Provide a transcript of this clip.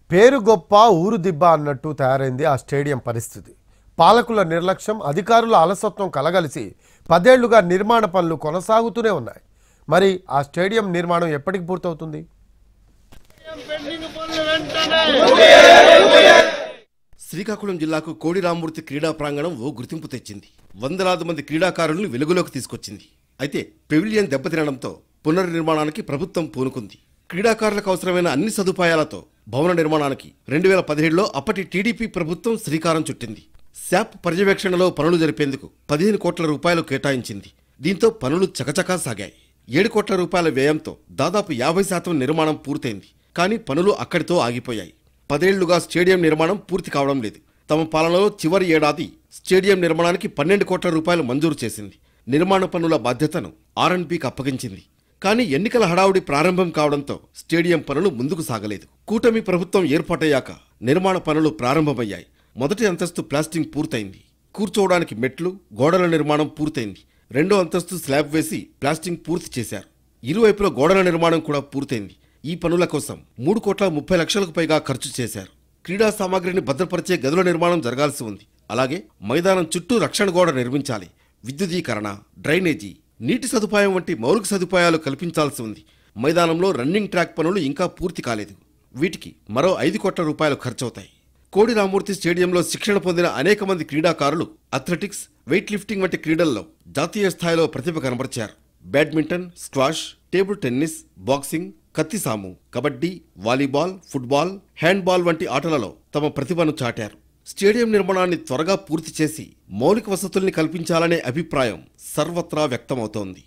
పేరు గొప్ప ఊరు దిబ్బ అన్నట్టు తయారైంది ఆ స్టేడియం పరిస్థితి. పాలకుల నిర్లక్ష్యం, అధికారుల అలసత్వం కలగలిసి 10 ఏళ్లుగా నిర్మాణ పనులు కొనసాగుతూనే ఉన్నాయి. మరి ఆ స్టేడియం నిర్మాణం ఎప్పటికి పూర్తవుతుంది? శ్రీకాకుళం జిల్లాకు కోడి రామ్మూర్తి క్రీడా ప్రాంగణం ఓ గుర్తింపు తెచ్చింది. వందలాది మంది క్రీడాకారులను వెలుగులోకి తీసుకొచ్చింది. అయితే పెవిలియన్ దెబ్బతినడంతో పునర్నిర్మాణానికి ప్రభుత్వం పూనుకుంది. క్రీడాకారులకు అవసరమైన అన్ని సదుపాయాలతో భవన నిర్మాణానికి 2017లో అప్పటి టీడీపీ ప్రభుత్వం శ్రీకారం చుట్టింది. శాప్ పర్యవేక్షణలో పనులు జరిపేందుకు 15 కోట్ల రూపాయలు కేటాయించింది. దీంతో పనులు చకచకా సాగాయి. 7 కోట్ల రూపాయల వ్యయంతో దాదాపు 50% నిర్మాణం పూర్తయింది. కానీ పనులు అక్కడితో ఆగిపోయాయి. 10 ఏళ్లుగా స్టేడియం నిర్మాణం పూర్తి కావడం లేదు. తమ పాలనలో చివరి ఏడాది స్టేడియం నిర్మాణానికి 12 కోట్ల రూపాయలు మంజూరు చేసింది. నిర్మాణ పనుల బాధ్యతను ఆర్ఎన్బికి అప్పగించింది. కానీ ఎన్నికల హడావుడి ప్రారంభం కావడంతో స్టేడియం పనులు ముందుకు సాగలేదు. కూటమి ప్రభుత్వం ఏర్పాటయ్యాక నిర్మాణ పనులు ప్రారంభమయ్యాయి. మొదటి అంతస్తు ప్లాస్టింగ్ పూర్తయింది. కూర్చోవడానికి మెట్లు, గోడల నిర్మాణం పూర్తయింది. 2వ అంతస్తు స్లాబ్ వేసి ప్లాస్టింగ్ పూర్తి చేశారు. ఇరువైపుల గోడల నిర్మాణం కూడా పూర్తయింది. ఈ పనుల కోసం 3,30,00,000కు పైగా ఖర్చు చేశారు. క్రీడా సామాగ్రిని భద్రపరిచే గదుల నిర్మాణం జరగాల్సి ఉంది. అలాగే మైదానం చుట్టూ రక్షణ గోడ నిర్మించాలి. విద్యుదీకరణ, డ్రైనేజీ, నీటి సదుపాయం వంటి మౌలిక సదుపాయాలు కల్పించాల్సి ఉంది. మైదానంలో రన్నింగ్ ట్రాక్ పనులు ఇంకా పూర్తి కాలేదు. వీటికి మరో 5 కోట్ల రూపాయలు ఖర్చవుతాయి. కోడి రామ్మూర్తి స్టేడియంలో శిక్షణ పొందిన అనేక మంది క్రీడాకారులు అథ్లెటిక్స్, వెయిట్ లిఫ్టింగ్ వంటి క్రీడల్లో జాతీయ స్థాయిలో ప్రతిభ కనబరిచారు. Badminton, squash, table tennis, boxing, కత్తిసాము, కబడ్డీ, వాలీబాల్, ఫుట్బాల్, హ్యాండ్బాల్ వంటి ఆటలలో తమ ప్రతిభను చాటారు. స్టేడియం నిర్మాణాన్ని త్వరగా పూర్తి చేసి మౌలిక వసతుల్ని కల్పించాలనే అభిప్రాయం సర్వత్రా వ్యక్తమవుతోంది.